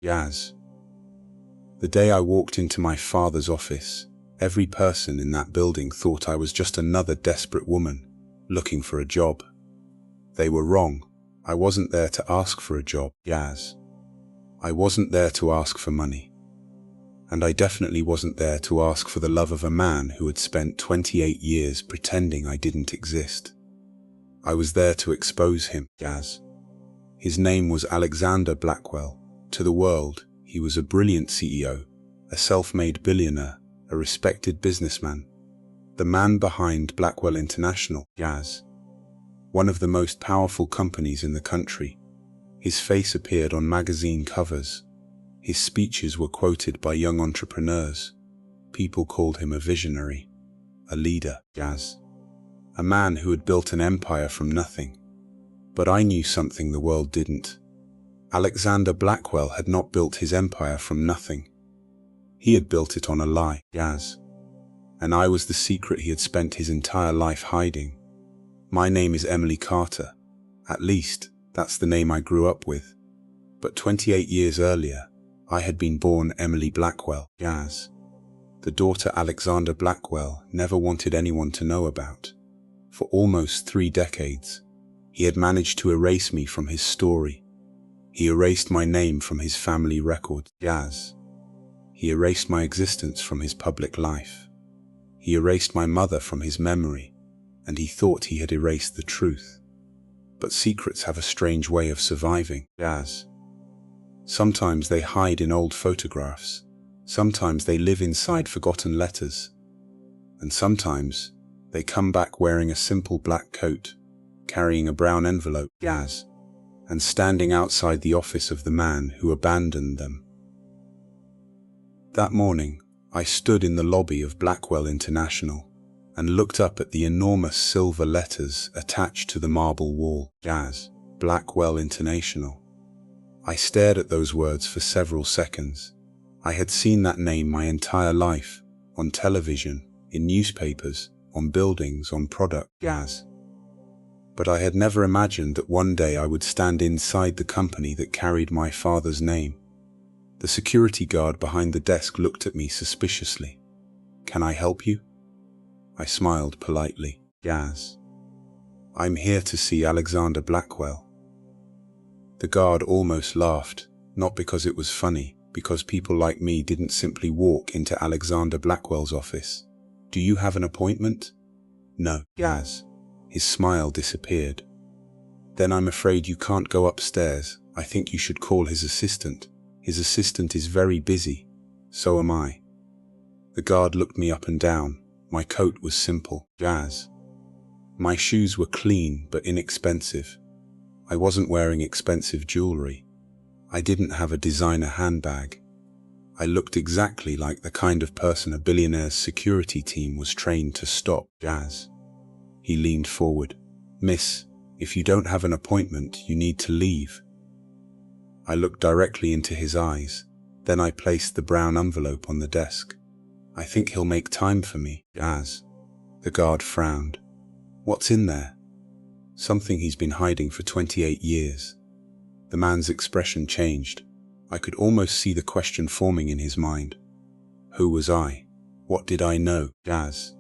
Yaz. The day I walked into my father's office, every person in that building thought I was just another desperate woman looking for a job. They were wrong. I wasn't there to ask for a job, Yaz. I wasn't there to ask for money. And I definitely wasn't there to ask for the love of a man who had spent 28 years pretending I didn't exist. I was there to expose him, Yaz. His name was Alexander Blackwell. To the world, he was a brilliant CEO, a self-made billionaire, a respected businessman. The man behind Blackwell International, Yaz. One of the most powerful companies in the country. His face appeared on magazine covers. His speeches were quoted by young entrepreneurs. People called him a visionary, a leader, Yaz. A man who had built an empire from nothing. But I knew something the world didn't. Alexander Blackwell had not built his empire from nothing. He had built it on a lie, Yaz. And I was the secret he had spent his entire life hiding. My name is Emily Carter. At least, that's the name I grew up with. But 28 years earlier, I had been born Emily Blackwell, Yaz. The daughter Alexander Blackwell never wanted anyone to know about. For almost 3 decades, he had managed to erase me from his story. He erased my name from his family record, Yaz. He erased my existence from his public life. He erased my mother from his memory, and he thought he had erased the truth. But secrets have a strange way of surviving, Yaz. Sometimes they hide in old photographs. Sometimes they live inside forgotten letters. And sometimes they come back wearing a simple black coat, carrying a brown envelope, Yaz, and standing outside the office of the man who abandoned them. That morning, I stood in the lobby of Blackwell International and looked up at the enormous silver letters attached to the marble wall, Yaz, Blackwell International. I stared at those words for several seconds. I had seen that name my entire life, on television, in newspapers, on buildings, on product, Yaz. But I had never imagined that one day I would stand inside the company that carried my father's name. The security guard behind the desk looked at me suspiciously. "Can I help you?" I smiled politely. "Yaz. I'm here to see Alexander Blackwell." The guard almost laughed, not because it was funny, because people like me didn't simply walk into Alexander Blackwell's office. "Do you have an appointment?" "No, Yaz." His smile disappeared. "Then I'm afraid you can't go upstairs. I think you should call his assistant. His assistant is very busy. So am I." The guard looked me up and down. My coat was simple, Yaz. My shoes were clean but inexpensive. I wasn't wearing expensive jewelry. I didn't have a designer handbag. I looked exactly like the kind of person a billionaire's security team was trained to stop, Yaz. He leaned forward. "Miss, if you don't have an appointment, you need to leave." I looked directly into his eyes. Then I placed the brown envelope on the desk. "I think he'll make time for me, Yaz." The guard frowned. "What's in there?" "Something he's been hiding for 28 years. The man's expression changed. I could almost see the question forming in his mind. Who was I? What did I know, Yaz?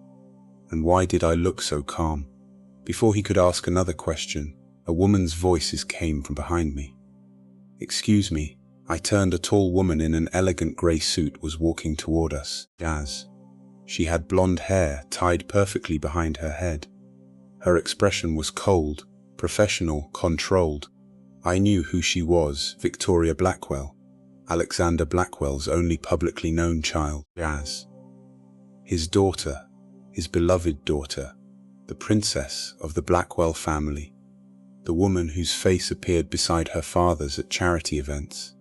And why did I look so calm? Before he could ask another question, a woman's voice came from behind me. "Excuse me." I turned. A tall woman in an elegant grey suit was walking toward us, Yaz. She had blonde hair tied perfectly behind her head. Her expression was cold, professional, controlled. I knew who she was, Victoria Blackwell, Alexander Blackwell's only publicly known child, Yaz. His daughter, his beloved daughter, the princess of the Blackwell family, the woman whose face appeared beside her father's at charity events,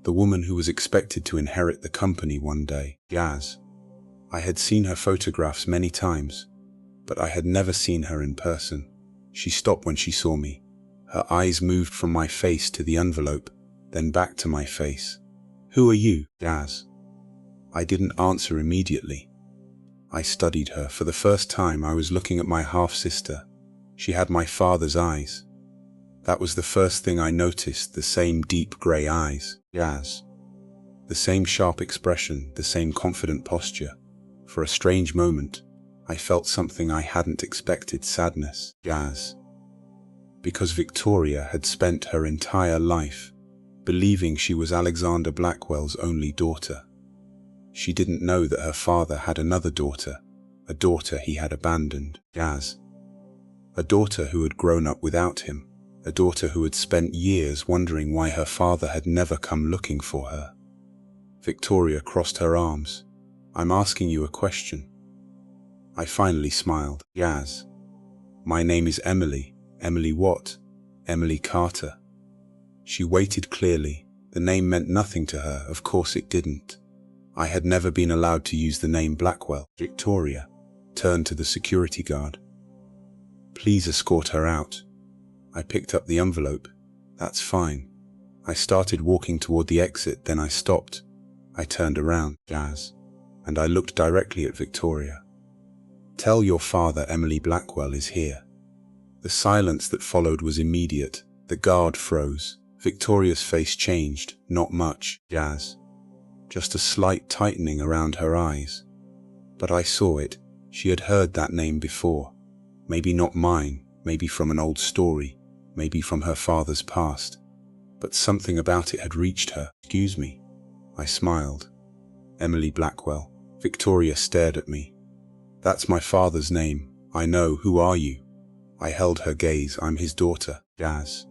the woman who was expected to inherit the company one day, Yaz. I had seen her photographs many times, but I had never seen her in person. She stopped when she saw me. Her eyes moved from my face to the envelope, then back to my face. "Who are you, Yaz?" I didn't answer immediately. I studied her. For the first time, I was looking at my half-sister. She had my father's eyes. That was the first thing I noticed, the same deep grey eyes, Jazz. The same sharp expression, the same confident posture. For a strange moment, I felt something I hadn't expected: sadness. Jazz. Because Victoria had spent her entire life believing she was Alexander Blackwell's only daughter. She didn't know that her father had another daughter, a daughter he had abandoned. Jazz. A daughter who had grown up without him, a daughter who had spent years wondering why her father had never come looking for her. Victoria crossed her arms. "I'm asking you a question." I finally smiled. "Jazz. My name is Emily." "Emily what?" "Emily Carter." She waited clearly. The name meant nothing to her. Of course it didn't. I had never been allowed to use the name Blackwell. Victoria turned to the security guard. "Please escort her out." I picked up the envelope. "That's fine." I started walking toward the exit, then I stopped. I turned around, Jazz, and I looked directly at Victoria. "Tell your father Emily Blackwell is here." The silence that followed was immediate. The guard froze. Victoria's face changed. Not much, Jazz. Just a slight tightening around her eyes. But I saw it. She had heard that name before. Maybe not mine, maybe from an old story, maybe from her father's past. But something about it had reached her. "Excuse me." I smiled. "Emily Blackwell." Victoria stared at me. "That's my father's name. I know. Who are you?" I held her gaze. "I'm his daughter, Jazz."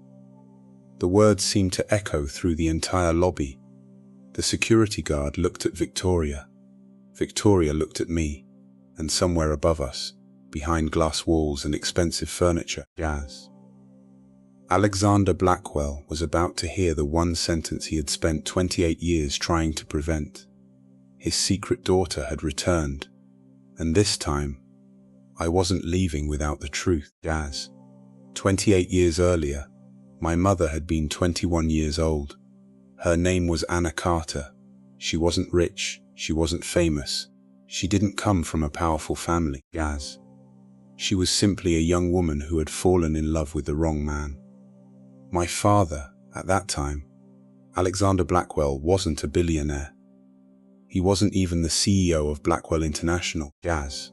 The words seemed to echo through the entire lobby. The security guard looked at Victoria. Victoria looked at me, and somewhere above us, behind glass walls and expensive furniture, Jazz. Alexander Blackwell was about to hear the one sentence he had spent 28 years trying to prevent. His secret daughter had returned, and this time, I wasn't leaving without the truth, Jazz. 28 years earlier, my mother had been 21 years old. Her name was Anna Carter. She wasn't rich, she wasn't famous. She didn't come from a powerful family, Jazz. She was simply a young woman who had fallen in love with the wrong man. My father, at that time, Alexander Blackwell, wasn't a billionaire. He wasn't even the CEO of Blackwell International, Jazz.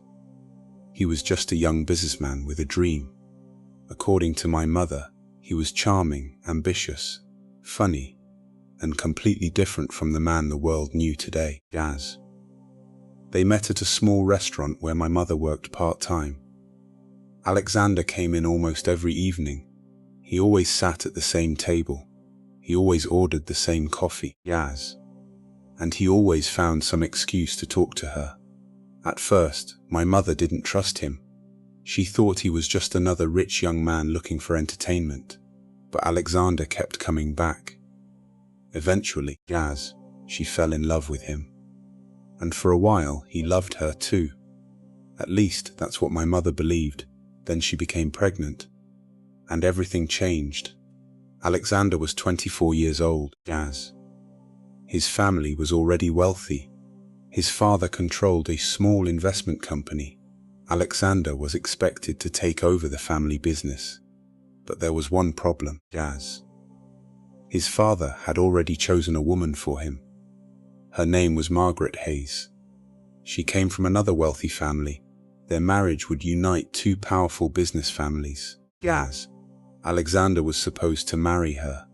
He was just a young businessman with a dream. According to my mother, he was charming, ambitious, funny, and completely different from the man the world knew today, Jazz. They met at a small restaurant where my mother worked part-time. Alexander came in almost every evening. He always sat at the same table. He always ordered the same coffee, Jazz. And he always found some excuse to talk to her. At first, my mother didn't trust him. She thought he was just another rich young man looking for entertainment. But Alexander kept coming back. Eventually, Jazz, she fell in love with him. And for a while, he loved her too. At least, that's what my mother believed. Then she became pregnant. And everything changed. Alexander was 24 years old, Jazz. His family was already wealthy. His father controlled a small investment company. Alexander was expected to take over the family business. But there was one problem, Jazz. His father had already chosen a woman for him. Her name was Margaret Hayes. She came from another wealthy family. Their marriage would unite two powerful business families. Jazz. Alexander was supposed to marry her.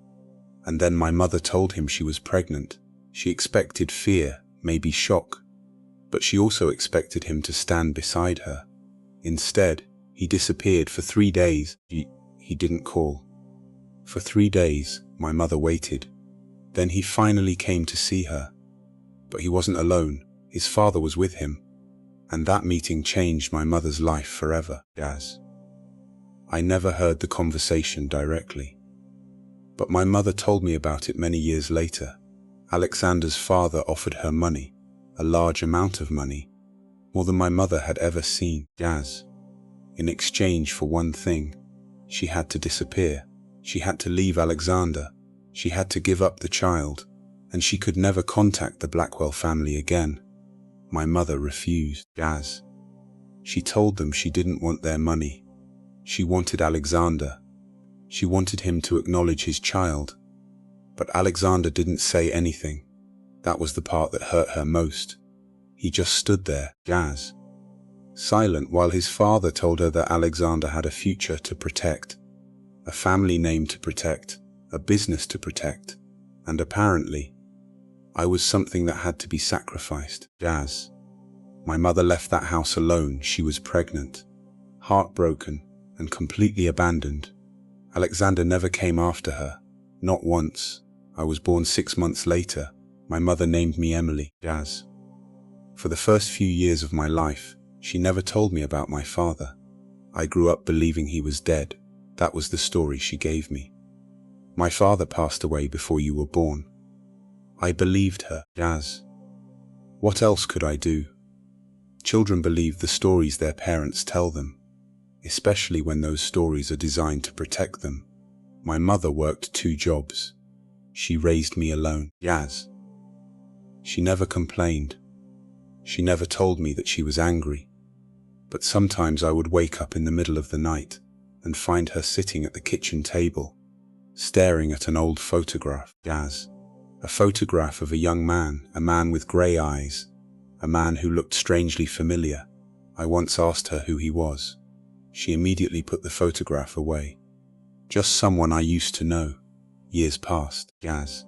And then my mother told him she was pregnant. She expected fear, maybe shock. But she also expected him to stand beside her. Instead, he disappeared for 3 days. He didn't call. For 3 days, my mother waited. Then he finally came to see her. But he wasn't alone. His father was with him. And that meeting changed my mother's life forever, Jazz. I never heard the conversation directly. But my mother told me about it many years later. Alexander's father offered her money, a large amount of money, more than my mother had ever seen, Jazz. In exchange for one thing, she had to disappear. She had to leave Alexander. She had to give up the child, and she could never contact the Blackwell family again. My mother refused, Jazz. She told them she didn't want their money. She wanted Alexander. She wanted him to acknowledge his child. But Alexander didn't say anything. That was the part that hurt her most. He just stood there, Jazz, silent, while his father told her that Alexander had a future to protect, a family name to protect, a business to protect, and apparently, I was something that had to be sacrificed. Jazz. My mother left that house alone. She was pregnant, heartbroken, and completely abandoned. Alexander never came after her, not once. I was born 6 months later. My mother named me Emily. Jazz. For the first few years of my life, she never told me about my father. I grew up believing he was dead. That was the story she gave me. My father passed away before you were born. I believed her, Jazz. What else could I do? Children believe the stories their parents tell them, especially when those stories are designed to protect them. My mother worked 2 jobs. She raised me alone, Jazz. She never complained. She never told me that she was angry. But sometimes I would wake up in the middle of the night and find her sitting at the kitchen table, staring at an old photograph, Jazz. A photograph of a young man, a man with grey eyes, a man who looked strangely familiar. I once asked her who he was. She immediately put the photograph away. Just someone I used to know. Years passed, Jazz.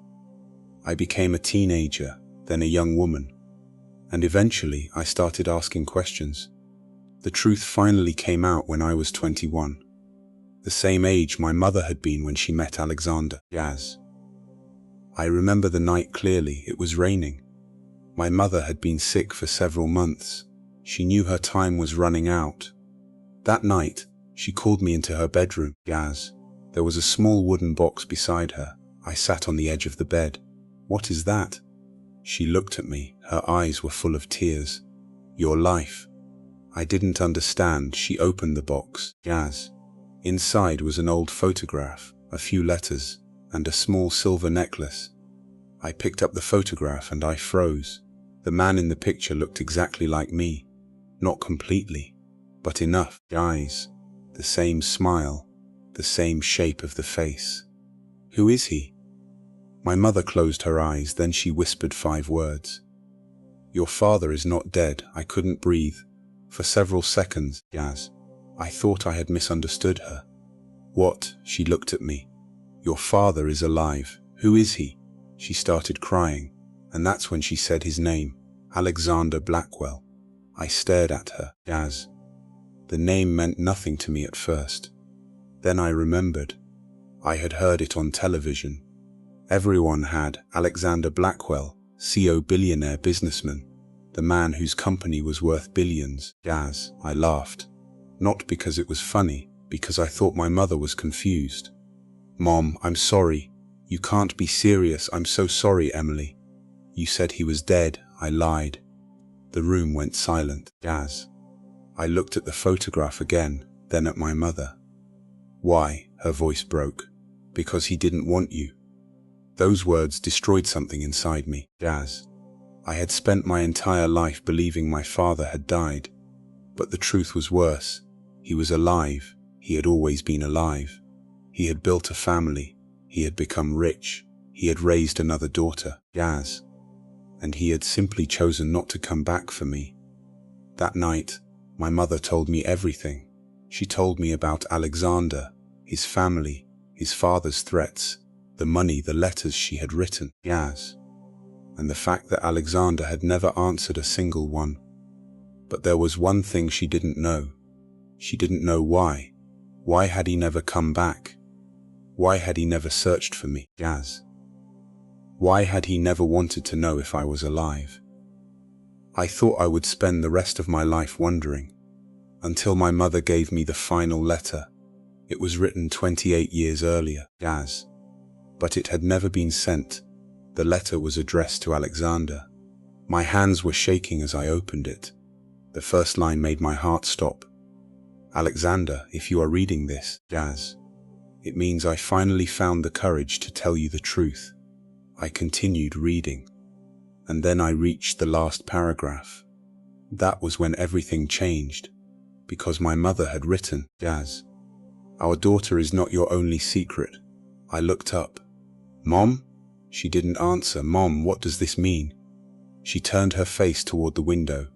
I became a teenager, then a young woman, and eventually I started asking questions. The truth finally came out when I was 21, the same age my mother had been when she met Alexander, Jazz. I remember the night clearly. It was raining. My mother had been sick for several months. She knew her time was running out. That night, she called me into her bedroom, Jazz. There was a small wooden box beside her. I sat on the edge of the bed. "What is that?" She looked at me. Her eyes were full of tears. "Your life." I didn't understand. She opened the box, Jazz. Inside was an old photograph, a few letters, and a small silver necklace. I picked up the photograph and I froze. The man in the picture looked exactly like me. Not completely, but enough. Eyes, the same smile, the same shape of the face. Who is he? My mother closed her eyes, then she whispered 5 words. "Your father is not dead." I couldn't breathe. For several seconds, Jazz, I thought I had misunderstood her. "What?" She looked at me. "Your father is alive. Who is he?" She started crying, and that's when she said his name, Alexander Blackwell. I stared at her, Jazz. The name meant nothing to me at first. Then I remembered. I had heard it on television. Everyone had. Alexander Blackwell, CO billionaire businessman, the man whose company was worth billions. Jazz. I laughed. Not because it was funny, because I thought my mother was confused. "Mom, I'm sorry. You can't be serious. I'm so sorry, Emily. You said he was dead." I lied. The room went silent. Jazz. I looked at the photograph again, then at my mother. "Why?" Her voice broke. "Because he didn't want you." Those words destroyed something inside me. Jazz. I had spent my entire life believing my father had died. But the truth was worse. He was alive. He had always been alive. He had built a family. He had become rich. He had raised another daughter, Jazz. And he had simply chosen not to come back for me. That night, my mother told me everything. She told me about Alexander, his family, his father's threats, the money, the letters she had written, Jazz, and the fact that Alexander had never answered a single one. But there was one thing she didn't know. She didn't know why. Why had he never come back? Why had he never searched for me, Jazz? Why had he never wanted to know if I was alive? I thought I would spend the rest of my life wondering, until my mother gave me the final letter. It was written 28 years earlier, Jazz, but it had never been sent. The letter was addressed to Alexander. My hands were shaking as I opened it. The first line made my heart stop. "Alexander, if you are reading this, Jazz, it means I finally found the courage to tell you the truth." I continued reading, and then I reached the last paragraph. That was when everything changed, because my mother had written, "Jazz, our daughter is not your only secret." I looked up. "Mom?" She didn't answer. "Mom, what does this mean?" She turned her face toward the window,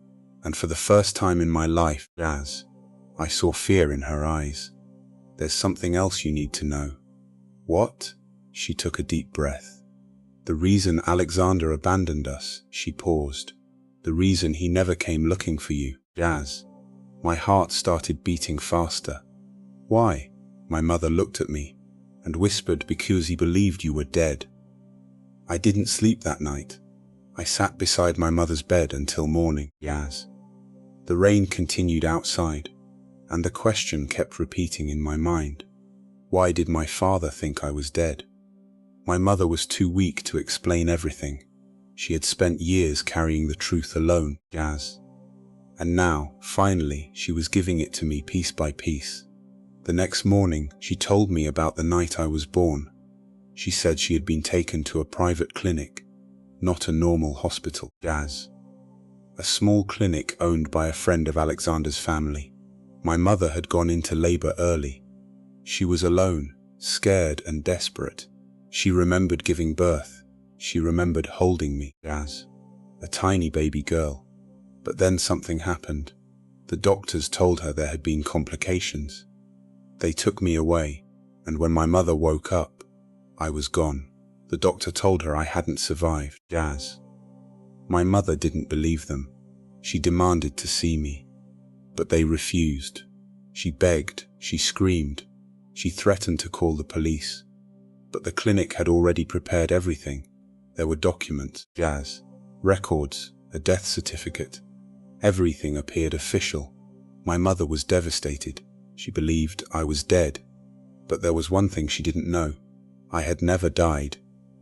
and for the first time in my life, I saw fear in her eyes. "There's something else you need to know." "What?" She took a deep breath. "The reason Alexander abandoned us," she paused. "The reason he never came looking for you." My heart started beating faster. "Why?" My mother looked at me and whispered, "Because he believed you were dead." I didn't sleep that night. I sat beside my mother's bed until morning. The rain continued outside, and the question kept repeating in my mind. Why did my father think I was dead? My mother was too weak to explain everything. She had spent years carrying the truth alone, and now, finally, she was giving it to me piece by piece. The next morning, she told me about the night I was born. She said she had been taken to a private clinic, not a normal hospital. A small clinic owned by a friend of Alexander's family. My mother had gone into labor early. She was alone, scared and desperate. She remembered giving birth. She remembered holding me, a tiny baby girl. But then something happened. The doctors told her there had been complications. They took me away, and when my mother woke up, I was gone. The doctor told her I hadn't survived. My mother didn't believe them. She demanded to see me, but they refused. She begged, she screamed, she threatened to call the police. But the clinic had already prepared everything. There were documents, records, a death certificate. Everything appeared official. My mother was devastated. She believed I was dead. But there was one thing she didn't know. I had never died.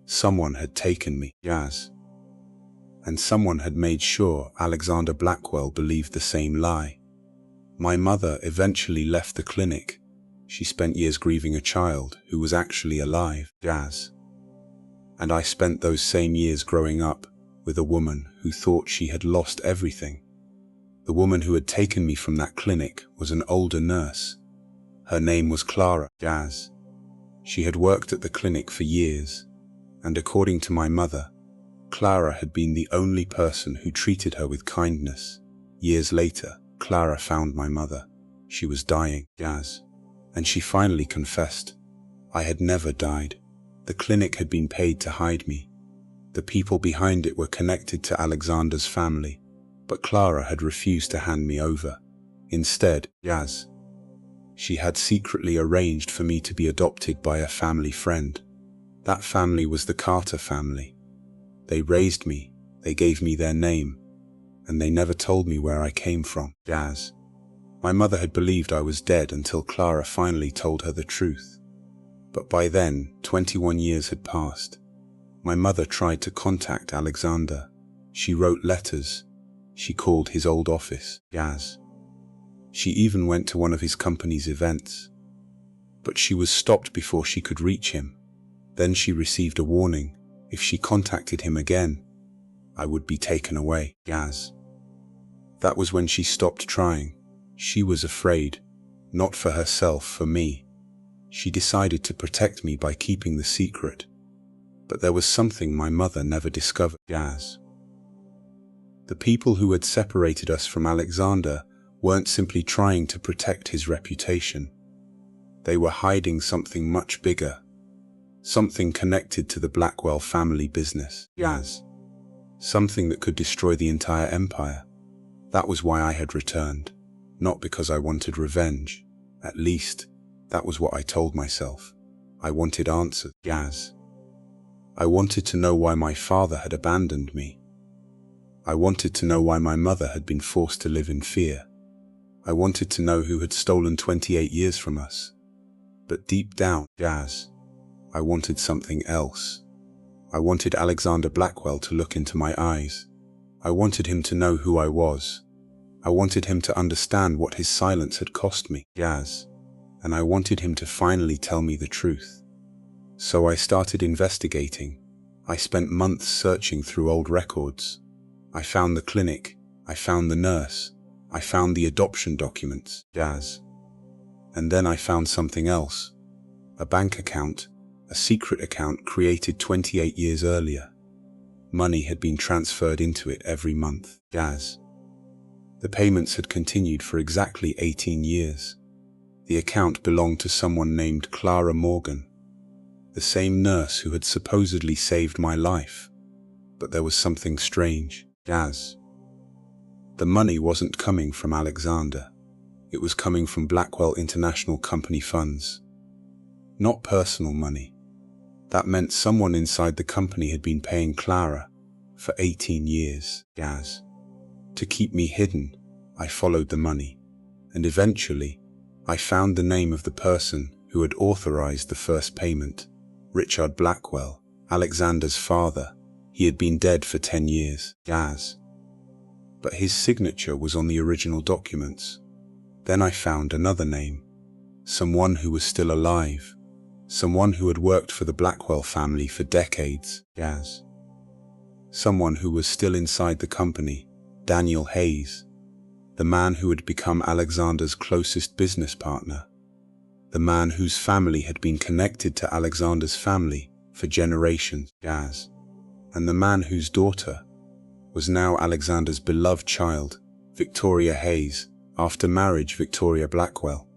Someone had taken me, and someone had made sure Alexander Blackwell believed the same lie. My mother eventually left the clinic. She spent years grieving a child who was actually alive, and I spent those same years growing up with a woman who thought she had lost everything. The woman who had taken me from that clinic was an older nurse. Her name was Clara. She had worked at the clinic for years, and according to my mother, Clara had been the only person who treated her with kindness. Years later, Clara found my mother. She was dying, and she finally confessed. I had never died. The clinic had been paid to hide me. The people behind it were connected to Alexander's family, but Clara had refused to hand me over. Instead, she had secretly arranged for me to be adopted by a family friend. That family was the Carter family. They raised me, they gave me their name, and they never told me where I came from. My mother had believed I was dead until Clara finally told her the truth. But by then, 21 years had passed. My mother tried to contact Alexander. She wrote letters. She called his old office, She even went to one of his company's events. But she was stopped before she could reach him. Then she received a warning. If she contacted him again, I would be taken away. That was when she stopped trying. She was afraid, not for herself, for me. She decided to protect me by keeping the secret. But there was something my mother never discovered. The people who had separated us from Alexander weren't simply trying to protect his reputation. They were hiding something much bigger. Something connected to the Blackwell family business. Something that could destroy the entire empire. That was why I had returned. Not because I wanted revenge. At least, that was what I told myself. I wanted answers. I wanted to know why my father had abandoned me. I wanted to know why my mother had been forced to live in fear. I wanted to know who had stolen 28 years from us. But deep down, I wanted something else. I wanted Alexander Blackwell to look into my eyes. I wanted him to know who I was. I wanted him to understand what his silence had cost me, and I wanted him to finally tell me the truth. So I started investigating. I spent months searching through old records. I found the clinic. I found the nurse. I found the adoption documents, And then I found something else. A bank account, a secret account created 28 years earlier. Money had been transferred into it every month. Jazz. The payments had continued for exactly 18 years. The account belonged to someone named Clara Morgan, the same nurse who had supposedly saved my life. But there was something strange. Jazz. The money wasn't coming from Alexander. It was coming from Blackwell International Company funds. Not personal money. That meant someone inside the company had been paying Clara for 18 years. Jazz. To keep me hidden, I followed the money, and eventually, I found the name of the person who had authorized the first payment. Richard Blackwell, Alexander's father. He had been dead for 10 years. Jazz. But his signature was on the original documents. Then I found another name. Someone who was still alive. Someone who had worked for the Blackwell family for decades. Jazz. Someone who was still inside the company. Daniel Hayes. The man who had become Alexander's closest business partner. The man whose family had been connected to Alexander's family for generations. Jazz. And the man whose daughter was now Alexander's beloved child, Victoria Hayes, after marriage Victoria Blackwell.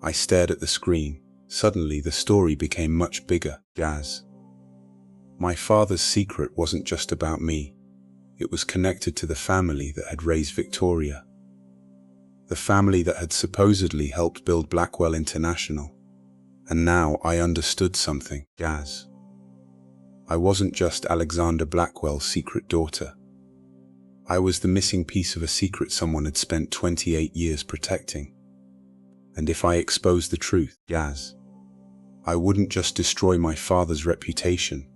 I stared at the screen. Suddenly the story became much bigger. Jazz. My father's secret wasn't just about me. It was connected to the family that had raised Victoria. The family that had supposedly helped build Blackwell International. And now I understood something. Jazz. I wasn't just Alexander Blackwell's secret daughter. I was the missing piece of a secret someone had spent 28 years protecting. And if I exposed the truth, Jazz, I wouldn't just destroy my father's reputation.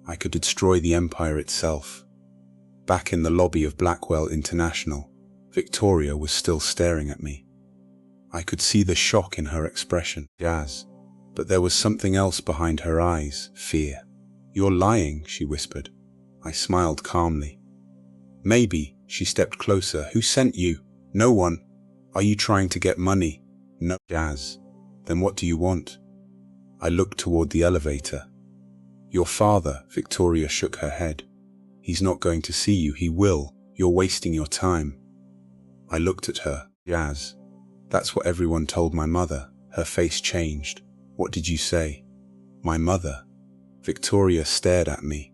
I could destroy the empire itself. Back in the lobby of Blackwell International, Victoria was still staring at me. I could see the shock in her expression. Jazz. But there was something else behind her eyes. Fear. "You're lying," she whispered. I smiled calmly. "Maybe." She stepped closer. "Who sent you?" "No one." "Are you trying to get money?" "No." "Jazz. Then what do you want?" I looked toward the elevator. "Your father," Victoria shook her head. "He's not going to see you. He will. You're wasting your time." I looked at her. "Jazz. That's what everyone told my mother." Her face changed. "What did you say?" "My mother." Victoria stared at me.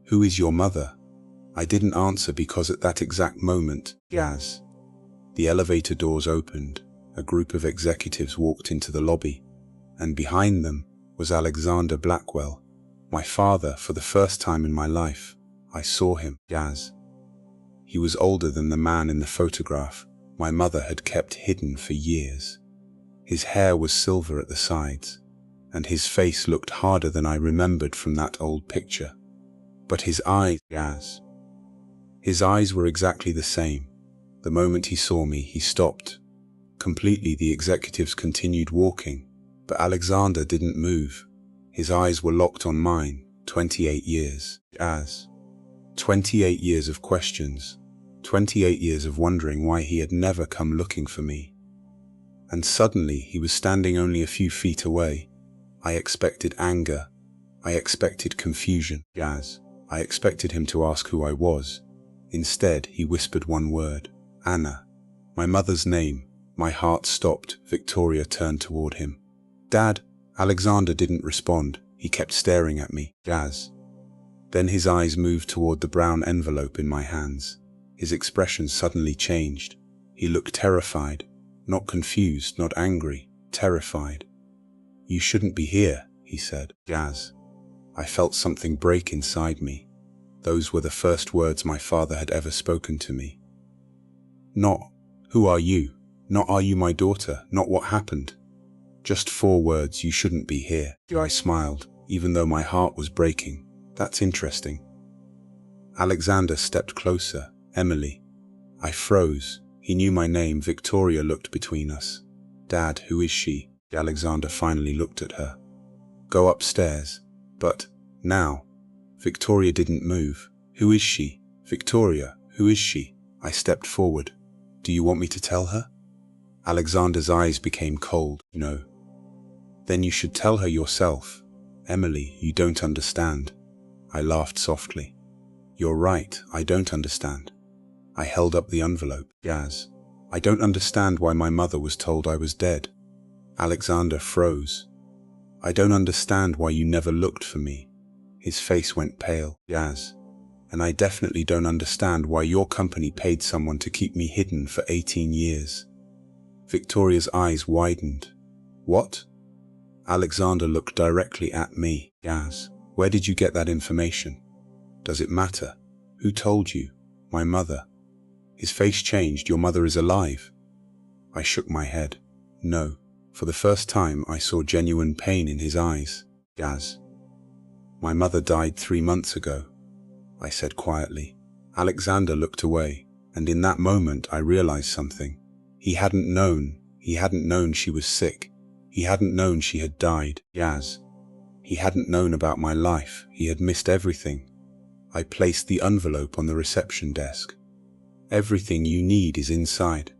"Who is your mother?" I didn't answer because at that exact moment, Jazz. The elevator doors opened. A group of executives walked into the lobby, and behind them was Alexander Blackwell, my father. For the first time in my life, I saw him. Jazz. He was older than the man in the photograph my mother had kept hidden for years. His hair was silver at the sides, and his face looked harder than I remembered from that old picture. But his eyes, Jazz. His eyes were exactly the same. The moment he saw me, he stopped. Completely, the executives continued walking, but Alexander didn't move. His eyes were locked on mine. 28 years. Jazz. 28 years of questions. 28 years of wondering why he had never come looking for me. And suddenly, he was standing only a few feet away. I expected anger. I expected confusion. Jazz. I expected him to ask who I was. Instead, he whispered one word. Anna. My mother's name. My heart stopped. Victoria turned toward him. Dad. Alexander didn't respond. He kept staring at me. Jazz. Then his eyes moved toward the brown envelope in my hands. His expression suddenly changed. He looked terrified. Not confused, not angry. Terrified. You shouldn't be here, he said. Jazz. I felt something break inside me. Those were the first words my father had ever spoken to me. Not, who are you? Not, are you my daughter? Not, what happened? Just 4 words, you shouldn't be here. I smiled, even though my heart was breaking. That's interesting. Alexander stepped closer. Emily. I froze. He knew my name. Victoria looked between us. Dad, who is she? Alexander finally looked at her. Go upstairs. But, now. Victoria didn't move. Who is she? Victoria, who is she? I stepped forward. Do you want me to tell her? Alexander's eyes became cold. No. Then you should tell her yourself. Emily, you don't understand. I laughed softly. You're right, I don't understand. I held up the envelope. Gaz. I don't understand why my mother was told I was dead. Alexander froze. I don't understand why you never looked for me. His face went pale. Gaz. And I definitely don't understand why your company paid someone to keep me hidden for 18 years. Victoria's eyes widened. What? Alexander looked directly at me. Gaz. Where did you get that information? Does it matter? Who told you? My mother. His face changed. Your mother is alive. I shook my head. No. For the first time, I saw genuine pain in his eyes. Gaz. My mother died 3 months ago, I said quietly. Alexander looked away, and in that moment I realized something. He hadn't known she was sick. He hadn't known she had died. Gaz. He hadn't known about my life. He had missed everything. I placed the envelope on the reception desk. Everything you need is inside.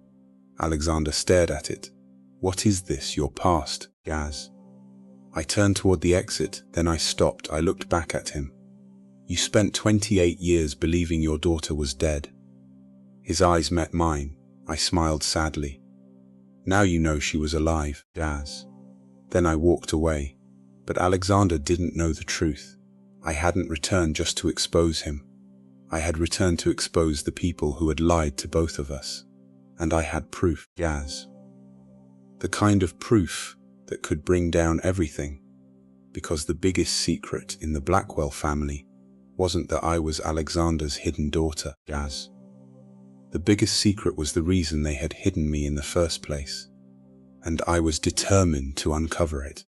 Alexander stared at it. What is this, your past, Gaz? I turned toward the exit, then I stopped. I looked back at him. You spent 28 years believing your daughter was dead. His eyes met mine. I smiled sadly. Now you know she was alive, Gaz. Then I walked away. But Alexander didn't know the truth. I hadn't returned just to expose him. I had returned to expose the people who had lied to both of us. And I had proof, Gaz. The kind of proof that could bring down everything. Because the biggest secret in the Blackwell family wasn't that I was Alexander's hidden daughter, Gaz. The biggest secret was the reason they had hidden me in the first place. And I was determined to uncover it.